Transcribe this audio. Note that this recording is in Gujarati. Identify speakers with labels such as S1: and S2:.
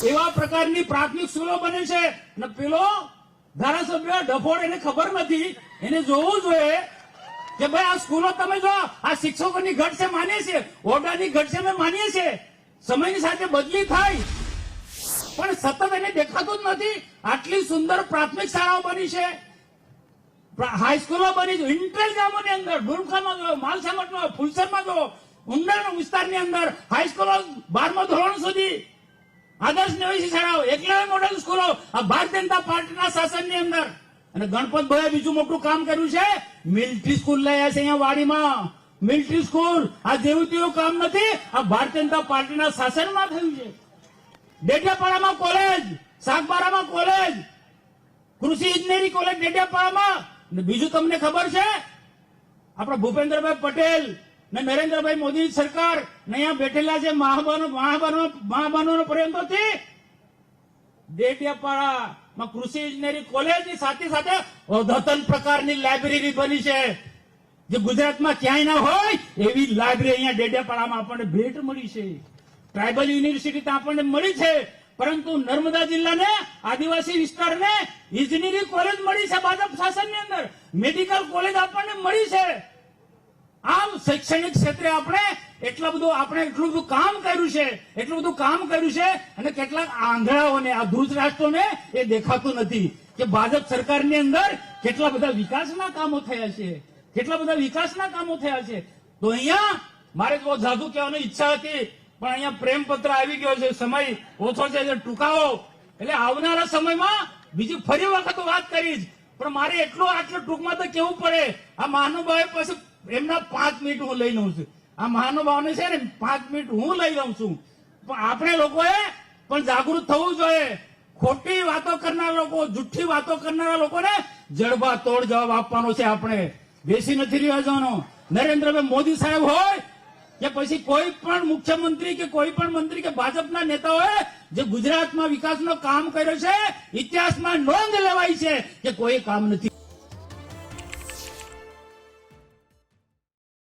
S1: એવા પ્રકારની પ્રાથમિક સ્કૂલો બને છે ને પેલો ધારાસભ્ય ડફોડ એને ખબર નથી, એને જોવું જોઈએ કે ભાઈ આ સ્કૂલો તમે જો આ શિક્ષકોની ઘટ છે માનીએ છીએ, ઓરડાની ઘટ છે અમે માનીએ છીએ, સમયની સાથે બદલી થાય પણ સતત એને દેખાતું જ નથી. આટલી સુંદર પ્રાથમિક શાળાઓ બની છે, હાઈસ્કૂલો બની છે, ઇન્ટેલ ગામોની અંદર ડુમખામાં જો, માલસામટમાં, ફુલસરમાં જો, ઉંડાનો વિસ્તારની અંદર હાઈસ્કૂલો 12મા ધોરણ સુધી, આદર્શ નિવાસી શાળાઓ, એકલવ્ય મોડલ સ્કૂલો આ ભારતીય જનતા પાર્ટીના શાસનની અંદર. અને ગણપતભાઈએ બીજું મોટું કામ કર્યું છે, મિલિટરી સ્કૂલ લાયા છે અહીંયા વાડીમાં. મિલિટરી સ્કૂલ આ જેવું તેવું કામ નથી, આ ભારતીય જનતા પાર્ટીના શાસનમાં થયું છે. ડેડિયાપાડામાં કોલેજ, સાગબારામાં કોલેજ, કૃષિ ઇજનેરી કોલેજ ડેડિયાપાડામાં. બીજું તમને ખબર છે, આપણા ભૂપેન્દ્રભાઈ પટેલ ને નરેન્દ્રભાઈ મોદી સરકાર ને અહીંયા બેઠેલા છે મહાબનો પર્યંતોથી ડેડિયાપાડામાં કૃષિ ઇજનેરી કોલેજની સાથે સાથે અદ્યતન પ્રકારની લાઇબ્રેરી બની છે, જે ગુજરાતમાં ક્યાંય ના હોય એવી લાઇબ્રેરી અહીંયા ડેડિયાપાડામાં આપણને ભેટ મળી છે. ટ્રાઇબલ યુનિવર્સિટી તો આપણને મળી છે, પરંતુ નર્મદા જિલ્લાને, આદિવાસી વિસ્તારને ઇજનેરી કોલેજ મળી છે ભાજપ શાસનની અંદર, મેડિકલ કોલેજ આપણને મળી છે. આમ શૈક્ષણિક ક્ષેત્રે આપણે એટલું બધું કામ કર્યું છે, અને કેટલાક આંધળાઓને, આ ધૂતરાષ્ટ્રોને એ દેખાતું નથી કે ભાજપ સરકારની અંદર કેટલા બધા વિકાસના કામો થયા છે. તો અહીંયા મારે તો જાદુ કહેવાની ઈચ્છા હતી, પણ અહીંયા પ્રેમપત્ર આવી ગયો છે, સમય ઓછો છે, ટૂંકાવો. એટલે આવનારા સમયમાં બીજી ફરી વખત વાત કરીશ, પણ મારે આટલું ટૂંકમાં તો કેવું પડે. આ મહાનુભાવ પછી એમના 5 મિનિટ હું લઈ લઉં છું, આ મહાનુભાવને છે ને 5 મિનિટ હું લઈ લઉં છું. પણ આપણે લોકોએ પણ જાગૃત થવું જોઈએ. ખોટી વાતો કરનારા લોકો, જુઠ્ઠી વાતો કરનારા લોકોને જડબા તોડ જવાબ આપવાનો છે. આપણે બેસી નથી રહ્યા જવાનો. નરેન્દ્રભાઈ મોદી સાહેબ હોય કે પછી કોઈ પણ મુખ્યમંત્રી કે કોઈ પણ મંત્રી કે ભાજપના નેતાઓએ જે ગુજરાતમાં વિકાસનો કામ કર્યો છે, ઇતિહાસમાં નોંધ લેવાય છે કે કોઈ કામ નથી.